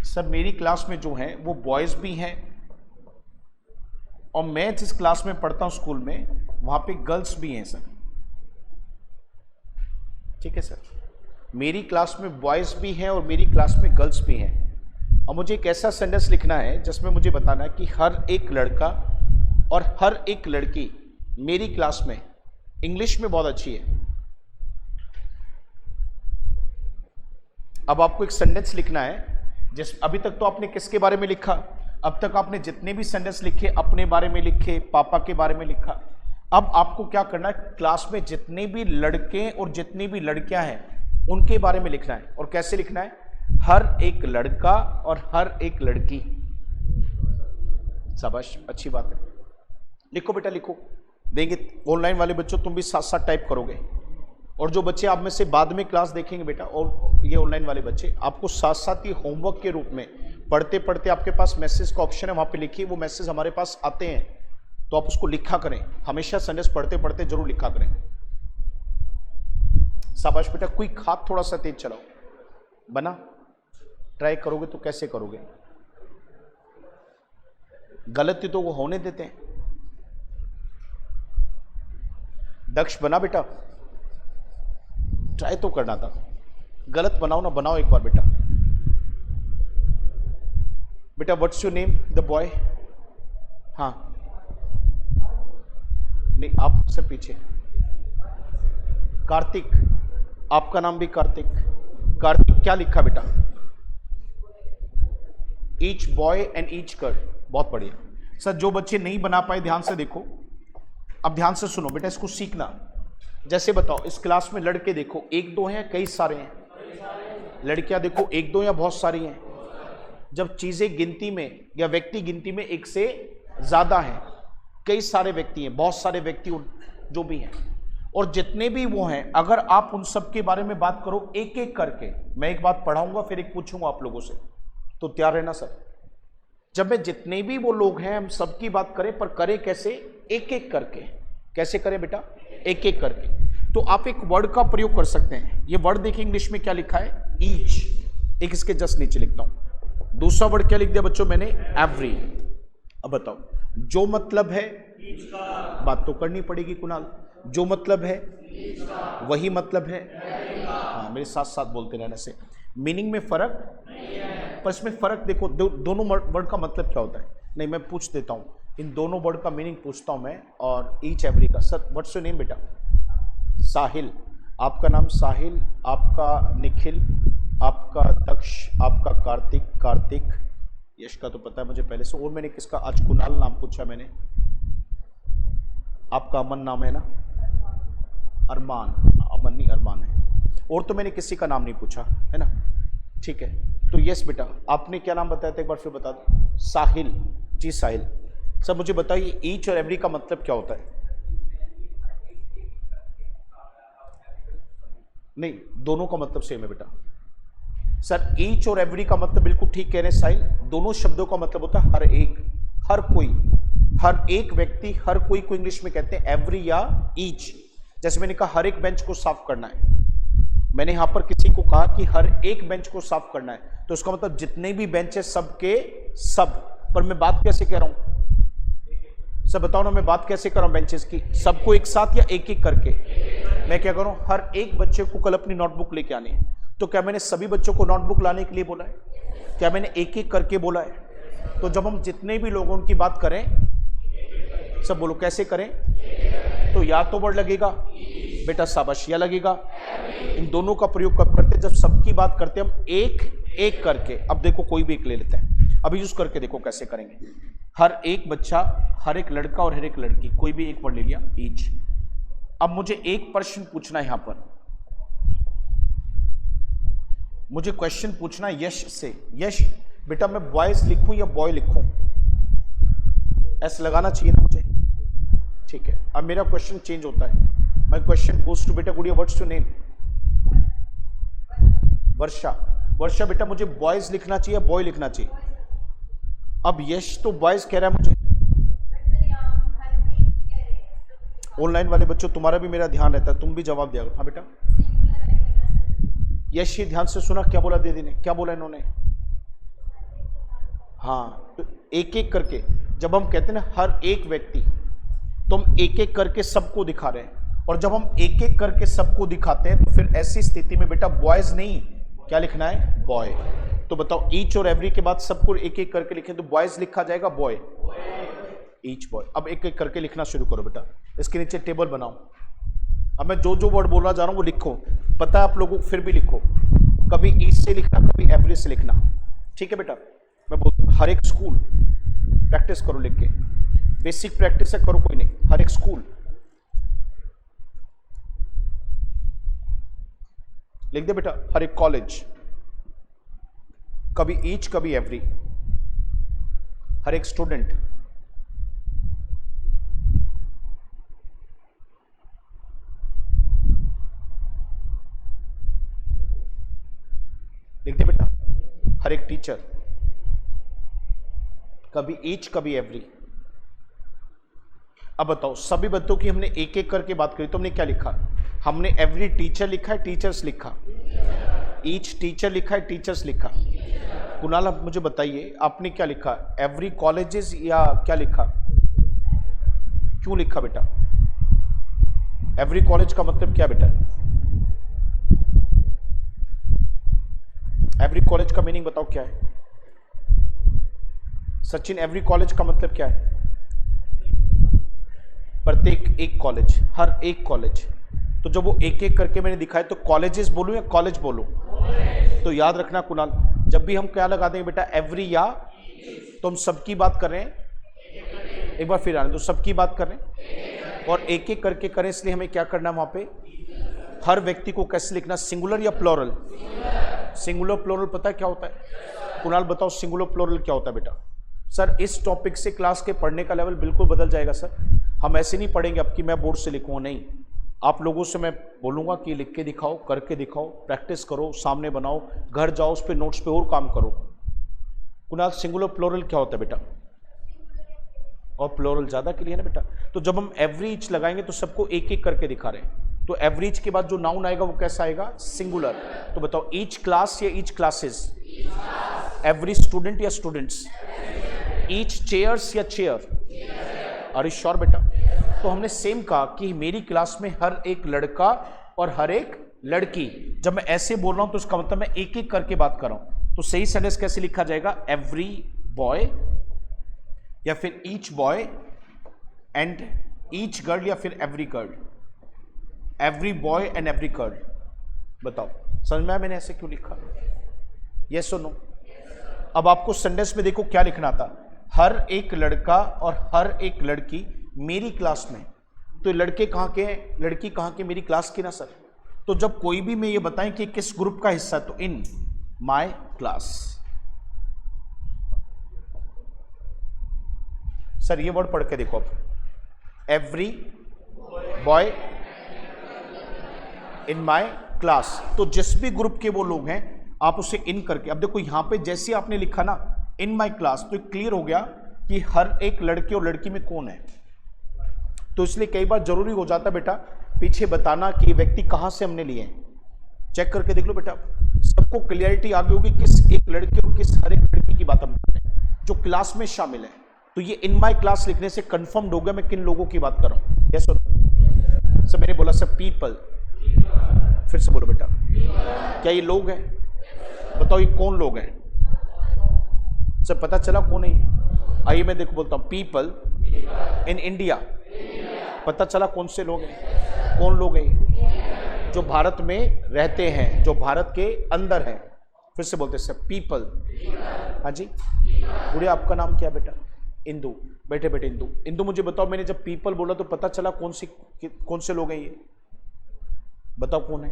Sir मेरी class में जो है वो बॉयज़ भी हैं और मैं जिस क्लास में पढ़ता हूँ स्कूल में वहाँ पे गर्ल्स भी हैं सर। ठीक है सर, मेरी क्लास में बॉयज़ भी हैं और मेरी क्लास में गर्ल्स भी हैं। और मुझे एक ऐसा सेंटेंस लिखना है जिसमें मुझे बताना है कि हर एक लड़का और हर एक लड़की मेरी क्लास में इंग्लिश में बहुत अच्छी है। अब आपको एक सेंटेंस लिखना है जिस अभी तक तो आपने किसके बारे में लिखा, अब तक आपने जितने भी सेंटेंस लिखे अपने बारे में लिखे, पापा के बारे में लिखा। अब आपको क्या करना है, क्लास में जितने भी लड़के और जितनी भी लड़कियां हैं उनके बारे में लिखना है। और कैसे लिखना है, हर एक लड़का और हर एक लड़की। शाबाश, अच्छी बात है, लिखो बेटा लिखो। देंगे ऑनलाइन वाले बच्चों, तुम भी साथ साथ टाइप करोगे। और जो बच्चे आप में से बाद में क्लास देखेंगे बेटा, और ये ऑनलाइन वाले बच्चे, आपको साथ साथ ही होमवर्क के रूप में पढ़ते पढ़ते आपके पास मैसेज का ऑप्शन है, वहां पे लिखिए। वो मैसेज हमारे पास आते हैं तो आप उसको लिखा करें, हमेशा संदेश पढ़ते पढ़ते जरूर लिखा करें। शाबाश बेटा, क्विक हाथ थोड़ा सा तेज चलाओ। बना, ट्राई करोगे तो कैसे करोगे, गलती तो वो होने देते हैं। दक्ष बना बेटा, ट्राई तो करना था, गलत बनाओ ना, बनाओ एक बार बेटा। बेटा what's your name the boy? हाँ नहीं, आप से पीछे। कार्तिक, आपका नाम भी कार्तिक। कार्तिक क्या लिखा बेटा? Each boy and each girl. बहुत बढ़िया सर। जो बच्चे नहीं बना पाए ध्यान से देखो, अब ध्यान से सुनो बेटा, इसको सीखना। जैसे बताओ, इस क्लास में लड़के देखो एक दो हैं, कई सारे हैं? लड़कियां देखो एक दो या बहुत सारी हैं? जब चीजें गिनती में या व्यक्ति गिनती में एक से ज्यादा हैं, कई सारे व्यक्ति हैं, बहुत सारे व्यक्ति जो भी हैं, और जितने भी वो हैं, अगर आप उन सब के बारे में बात करो एक एक करके, मैं एक बात पढ़ाऊंगा फिर एक पूछूंगा आप लोगों से, तो तैयार रहना सर। जब मैं जितने भी वो लोग हैं हम सबकी बात करें, पर करें कैसे? एक एक करके। कैसे करें बेटा? एक एक करके। तो आप एक वर्ड का प्रयोग कर सकते हैं। ये वर्ड देखिए इंग्लिश में क्या लिखा है, ईच। एक इसके जस्ट नीचे लिखता हूं। दूसरा वर्ड क्या लिख दिया बच्चों मैंने? एवरी। अब बताओ, जो मतलब है, बात तो करनी पड़ेगी कुणाल, जो मतलब है वही मतलब है। हाँ, मेरे साथ साथ बोलते रहने से मीनिंग में फर्क, पर इसमें फर्क देखो, दोनों वर्ड का मतलब क्या होता है। नहीं, मैं पूछ देता हूँ, इन दोनों वर्ड का मीनिंग पूछता हूँ मैं, और ईच एवरी का। सर व्हाट्स योर नेम बेटा? साहिल। आपका नाम साहिल, आपका निखिल, आपका दक्ष, आपका कार्तिक। कार्तिक, यश का तो पता है मुझे पहले से। और मैंने किसका आज? कुणाल नाम पूछा मैंने। आपका अमन नाम है ना? अरमान। अमन नहीं, अरमान है। और तो मैंने किसी का नाम नहीं पूछा है ना? ठीक है, तो यस बेटा, आपने क्या नाम बताया था एक बार फिर बता दो। साहिल जी, साहिल। सर मुझे बताइए ईच और एवरी का मतलब क्या होता है? नहीं, दोनों का मतलब सेम है बेटा। सर ईच और एवरी का मतलब बिल्कुल ठीक कह रहे हैं साहिल, दोनों शब्दों का मतलब होता है हर एक, हर कोई, हर एक व्यक्ति, हर कोई को इंग्लिश में कहते हैं एवरी या ईच। जैसे मैंने कहा हर एक बेंच को साफ करना है, मैंने यहां पर किसी को कहा कि हर एक बेंच को साफ करना है, तो उसका मतलब जितने भी बेंच है सबके सब। पर मैं बात कैसे कह रहा हूं सर, बताओ ना, मैं बात कैसे कर रहा हूं बेंचेस की? सबको एक साथ या एक एक करके? मैं क्या करूं, हर एक बच्चे को कल अपनी नोटबुक लेके आनी है। तो क्या मैंने सभी बच्चों को नोटबुक लाने के लिए बोला है? क्या मैंने एक एक करके बोला है? तो जब हम जितने भी लोगों की बात करें, सब बोलो कैसे करें? तो या तो वर्ड लगेगा बेटा, शाबाश, या लगेगा। इन दोनों का प्रयोग कब करते हैं? जब सबकी बात करते हैं हम एक एक करके। अब देखो कोई भी एक ले लेते हैं, अभी यूज करके देखो कैसे करेंगे। हर एक बच्चा, हर एक लड़का और हर एक लड़की, कोई भी एक वर्ड ले लिया, ईच। अब मुझे एक प्रश्न पूछना है यहां पर, मुझे क्वेश्चन पूछना है यश से। यश बेटा, मैं बॉयज लिखूं या बॉय लिखूं? एस लगाना चाहिए ना मुझे? ठीक है, अब मेरा क्वेश्चन चेंज होता है। माय क्वेश्चन गोज टू बेटा गुड़िया, व्हाट्स योर नेम? वर्षा। वर्षा बेटा, मुझे बॉयज लिखना चाहिए या बॉय लिखना चाहिए? अब यश तो बॉयज कह रहा है मुझे। ऑनलाइन वाले बच्चों, तुम्हारा भी मेरा ध्यान रहता है, तुम भी जवाब दिया। हाँ बेटा, यश ये ध्यान से सुना क्या बोला दीदी ने, क्या बोला इन्होंने? हाँ, तो एक एक करके जब हम कहते हैं ना हर एक व्यक्ति, तो हम एक एक करके सबको दिखा रहे हैं, और जब हम एक एक करके सबको दिखाते हैं तो फिर ऐसी स्थिति में बेटा बॉयज नहीं, क्या लिखना है, बॉय। तो बताओ ईच और एवरी के बाद सबको एक एक करके लिखें तो बॉयज लिखा जाएगा, बॉय, ईच बॉय। अब एक एक करके लिखना शुरू करो बेटा, इसके नीचे टेबल बनाओ। अब मैं जो जो वर्ड बोलना जा रहा हूं वो लिखो, पता है आप लोगों को, फिर भी लिखो, कभी ईच से लिखना, कभी एवरी से लिखना, ठीक है बेटा। मैं बोल हर एक स्कूल प्रैक्टिस करो लिख के, बेसिक प्रैक्टिस है, करो कोई नहीं, हर एक स्कूल लिख दे बेटा, हर एक कॉलेज, कभी ईच कभी एवरी, हर एक स्टूडेंट, लिख दे बेटा, हर एक टीचर, कभी ईच कभी एवरी। अब बताओ सभी बच्चों की हमने एक एक करके बात करी तो हमने क्या लिखा, हमने एवरी टीचर लिखा है, टीचर्स लिखा, ईच टीचर लिखा है, टीचर्स लिखा। कुणाल आप मुझे बताइए आपने क्या लिखा, एवरी कॉलेजेस या क्या लिखा, क्यों लिखा बेटा, एवरी कॉलेज का मतलब क्या बेटा, एवरी कॉलेज का मीनिंग बताओ क्या है सचिन, एवरी कॉलेज का मतलब क्या है, प्रत्येक एक कॉलेज, हर एक कॉलेज। तो जब वो एक एक करके मैंने दिखाया तो कॉलेजेस बोलूं या कॉलेज बोलूं, तो याद रखना कुणाल, जब भी हम क्या लगा देंगे बेटा, एवरी या, तो हम सबकी बात कर रहे हैं, एक बार फिर आने तो सबकी बात कर रहे हैं, और एक एक करके करें, इसलिए हमें क्या करना है वहां पे, हर व्यक्ति को कैसे लिखना, सिंगुलर या प्लोरल, सिंगुलर प्लोरल पता है क्या होता है, कुणाल बताओ सिंगुलर प्लोरल क्या होता है बेटा। सर इस टॉपिक से क्लास के पढ़ने का लेवल बिल्कुल बदल जाएगा सर, हम ऐसे नहीं पढ़ेंगे अब कि मैं बोर्ड से लिखूंगा, नहीं, आप लोगों से मैं बोलूंगा कि लिख के दिखाओ, करके दिखाओ, प्रैक्टिस करो, सामने बनाओ, घर जाओ उस पे नोट्स पे और काम करो। कुणाल सिंगुलर प्लोरल क्या होता है बेटा, और प्लोरल ज्यादा क्लियर है बेटा। तो जब हम एवरेज लगाएंगे तो सबको एक एक करके दिखा रहे हैं, तो एवरेज के बाद जो नाउन आएगा वो कैसा आएगा, सिंगुलर। तो बताओ ईच क्लास या ईच क्लासेस, एवरी स्टूडेंट या स्टूडेंट्स, ईच चेयर्स या चेयर, अरे श्योर बेटा। तो हमने सेम कहा कि मेरी क्लास में हर एक लड़का और हर एक लड़की, जब मैं ऐसे बोल रहा हूं तो इसका मतलब मैं एक एक करके बात कर रहा हूं, तो सही सेंटेंस कैसे लिखा जाएगा, एवरी बॉय या फिर each boy and each girl या फिर every girl, every boy and every girl. बताओ समझ में आया मैंने ऐसे क्यों लिखा, यस और नो। अब आपको सेंटेंस में देखो क्या लिखना था, हर एक लड़का और हर एक लड़की मेरी क्लास में, तो लड़के कहां के हैं, लड़की कहां के, मेरी क्लास की ना सर। तो जब कोई भी मैं ये बताएं कि किस ग्रुप का हिस्सा, तो इन माय क्लास। सर ये वर्ड पढ़ के देखो आप, every boy in my class, तो जिस भी ग्रुप के वो लोग हैं आप उसे इन करके, अब देखो यहां पे जैसे आपने लिखा ना इन माय क्लास, तो क्लियर हो गया कि हर एक लड़के और लड़की में कौन है। तो इसलिए कई बार जरूरी हो जाता बेटा पीछे बताना कि ये व्यक्ति कहां से हमने लिए हैं, चेक करके देख लो बेटा, सबको क्लियरिटी आ गई होगी किस एक लड़के और किस हर एक लड़की की बात हम कर रहे हैं जो क्लास में शामिल है। तो ये इन माय क्लास लिखने से कंफर्म्ड हो गया मैं किन लोगों की बात कर रहा हूं, यस और नो। सर मैंने बोला सर पीपल, फिर से बोलो बेटा, क्या ये लोग हैं, बताओ ये कौन लोग हैं, सर पता चला कौन है। आइए मैं देखो बोलता हूं, पीपल इन इंडिया, पता चला कौन से लोग हैं, कौन लोग हैं, जो भारत में रहते हैं, जो भारत के अंदर हैं। फिर से बोलते सर पीपल, हाँ जी। बुढ़े आपका नाम क्या है बेटा, इंदु, बैठे बैठे इंदु। इंदु मुझे बताओ मैंने जब पीपल बोला तो पता चला कौन से लोग हैं ये, बताओ कौन है,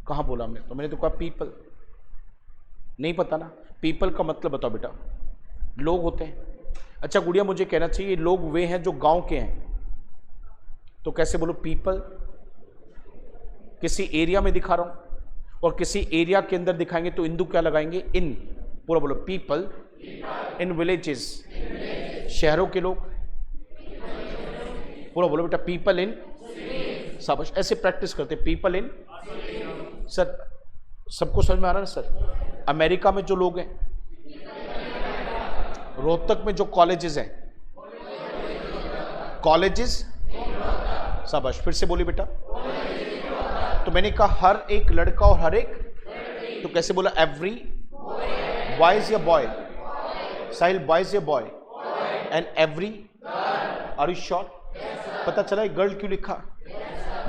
कहां बोला हमने, तो मैंने तो कहा पीपल, नहीं पता ना, पीपल का मतलब बताओ बेटा, लोग होते हैं। अच्छा गुड़िया मुझे कहना चाहिए लोग वे हैं जो गांव के हैं, तो कैसे बोलो, पीपल किसी एरिया में दिखा रहा हूं और किसी एरिया के अंदर दिखाएंगे तो इंदु क्या लगाएंगे, इन, पूरा बोलो, पीपल इन विलेजेस, शहरों के लोग, पूरा बोलो बेटा, पीपल इन, शाबाश, ऐसे प्रैक्टिस करते, पीपल इन। सर सबको समझ में आ रहा है ना सर, अमेरिका में जो लोग हैं, रोहतक में जो कॉलेजेस हैं, कॉलेजेस, शाबाश, फिर से बोली बेटा। तो मैंने कहा हर एक लड़का और हर एक, तो कैसे बोला? एवरी, बॉयज या बॉय? साहिल, बॉयज या boy? And every, are you sure? पता चला है गर्ल क्यों लिखा?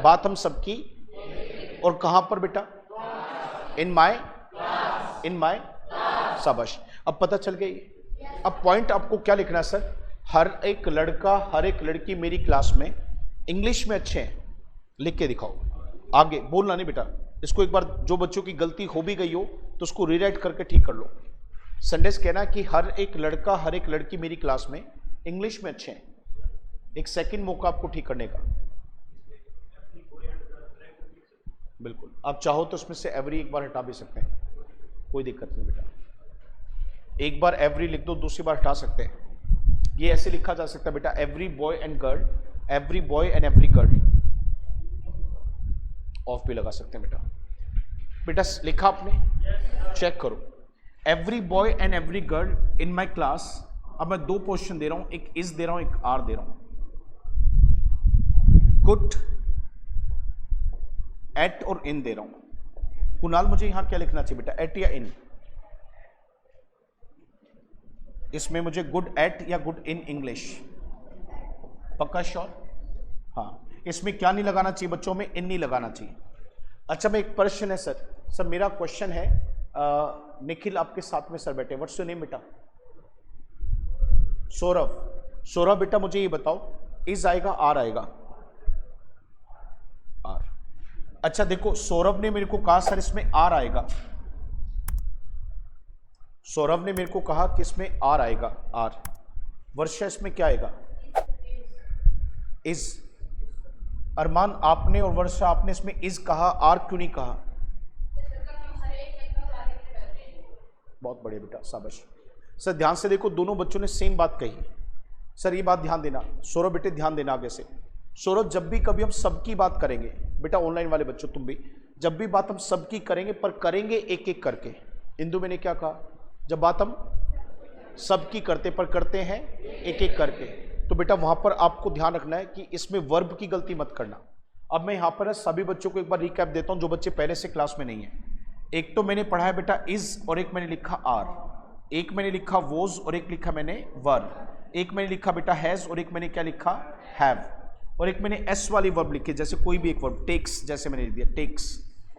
बात हम सबकी, और कहां पर बेटा? इन माय, इन माय, शाबाश। अब पता चल गई। अब पॉइंट आपको क्या लिखना है सर? हर एक लड़का हर एक लड़की मेरी क्लास में इंग्लिश में अच्छे हैं, लिख के दिखाओ। आगे बोलना नहीं बेटा, इसको एक बार जो बच्चों की गलती हो भी गई हो तो उसको रीराइट करके ठीक कर लो। संडेस कहना कि हर एक लड़का हर एक लड़की मेरी क्लास में इंग्लिश में अच्छे हैं। एक सेकंड मौका आपको ठीक करने का। बिल्कुल, आप चाहो तो उसमें से एवरी एक बार हटा भी सकते हैं, कोई दिक्कत नहीं बेटा। एक बार एवरी लिख दो, दूसरी बार हटा सकते हैं। ये ऐसे लिखा जा सकता है बेटा, every boy and girl, every boy and every girl. Of भी लगा सकते हैं बेटा। बेटा लिखा आपने? चेक करो। Every boy and every girl in my class. अब मैं दो पोजीशन दे रहा हूं, एक इज दे रहा हूं, एक आर दे रहा हूं। गुड, एट और इन दे रहा हूं। कुणाल मुझे यहां क्या लिखना चाहिए बेटा, एट या इन? इसमें मुझे गुड एट या गुड इन इंग्लिश? पक्का श्योर? हाँ, इसमें क्या नहीं लगाना चाहिए बच्चों में? इन नहीं लगाना चाहिए। अच्छा, मैं एक प्रश्न है सर मेरा क्वेश्चन है, निखिल आपके साथ में सर बैठे, व्हाट्स योर नेम बेटा? सौरभ। सौरभ बेटा मुझे ये बताओ, इज आएगा आर आएगा? आर। अच्छा देखो, सौरभ ने मेरे को कहा सर इसमें आर आएगा। सौरभ ने मेरे को कहा कि इसमें आर आएगा, आर। वर्षा इसमें क्या आएगा? इज। अरमान आपने और वर्षा आपने इसमें इज कहा, आर क्यों नहीं कहा? बहुत बढ़िया बेटा, शाबाश। सर ध्यान से देखो, दोनों बच्चों ने सेम बात कही। सर ये बात ध्यान देना, सौरभ बेटे ध्यान देना आगे से। सौरभ, जब भी कभी हम सबकी बात करेंगे बेटा, ऑनलाइन वाले बच्चों तुम भी, जब भी बात हम सबकी करेंगे, पर करेंगे एक एक करके। इंदु मैंने क्या कहा? जब बात हम सबकी करते पर करते हैं एक एक करके, तो बेटा वहां पर आपको ध्यान रखना है कि इसमें वर्ब की गलती मत करना। अब मैं यहां पर सभी बच्चों को एक बार रिकैप देता हूं जो बच्चे पहले से क्लास में नहीं है। एक तो मैंने पढ़ा है बेटा इज, और एक मैंने लिखा आर, एक मैंने लिखा वोज और एक लिखा मैंने वर, एक मैंने लिखा बेटा हैज और एक मैंने क्या लिखा? हैव, और एक मैंने एस वाली वर्ब लिखी, जैसे कोई भी एक वर्ब, टेक्स जैसे मैंने लिख दिया टेक्स,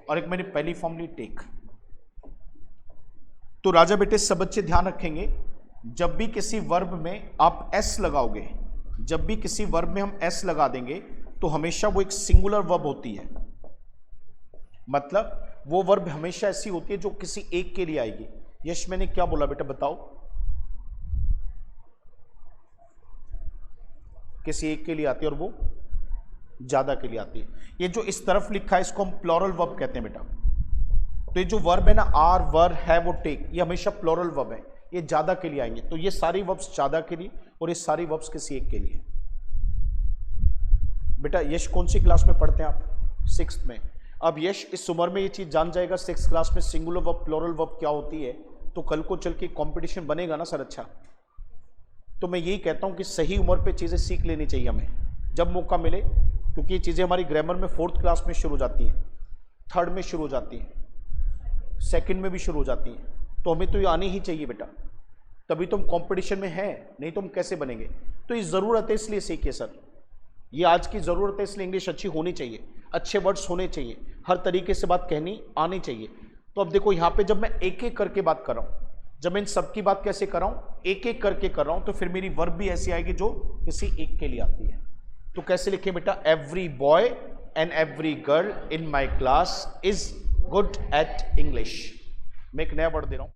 और एक मैंने पहली फॉर्म ली टेक। तो राजा बेटे सब बच्चे ध्यान रखेंगे, जब भी किसी वर्ब में आप एस लगाओगे, जब भी किसी वर्ब में हम एस लगा देंगे तो हमेशा वो एक सिंगुलर वर्ब होती है। मतलब वो वर्ब हमेशा ऐसी होती है जो किसी एक के लिए आएगी। यश मैंने क्या बोला बेटा बताओ? किसी एक के लिए आती है और वो ज्यादा के लिए आती है। ये जो इस तरफ लिखा है इसको हम प्लूरल वर्ब कहते हैं बेटा। तो ये जो वर्ब है ना, आर, वर, है, वो, टेक, ये हमेशा प्लूरल वर्ब है, ये ज्यादा के लिए आएंगे। तो ये सारी वर्ब्स ज्यादा के लिए और ये सारी वर्ब्स किसी एक के लिए। बेटा यश कौन सी क्लास में पढ़ते हैं आप? 6th में। अब यश इस उम्र में ये चीज जान जाएगा 6th क्लास में सिंगुलर वर्ब प्लूरल वर्ब क्या होती है, तो कल को चल के कंपटीशन बनेगा ना सर। अच्छा, तो मैं यही कहता हूं कि सही उम्र पे चीजें सीख लेनी चाहिए हमें जब मौका मिले, क्योंकि ये चीजें हमारी ग्रामर में 4th क्लास में शुरू हो जाती हैं, 3rd में शुरू हो जाती हैं, 2nd में भी शुरू हो जाती हैं। तो हमें तो ये आनी ही चाहिए बेटा, तभी तो हम कंपटीशन में हैं, नहीं तो हम कैसे बनेंगे। तो ये ज़रूरत है इसलिए सीखिए सर, ये आज की ज़रूरत है, इसलिए इंग्लिश अच्छी होनी चाहिए, अच्छे वर्ड्स होने चाहिए, हर तरीके से बात कहनी आनी चाहिए। तो अब देखो यहाँ पे जब मैं एक एक करके बात कर रहा हूँ, जब मैं इन सबकी बात कैसे कर रहा हूँ, एक एक करके कर रहा हूँ, तो फिर मेरी वर्ब भी ऐसी आएगी जो किसी एक के लिए आती है। तो कैसे लिखें बेटा? Every boy and every girl in my class is good at English. मैं एक नया वर्ड दे रहा हूँ।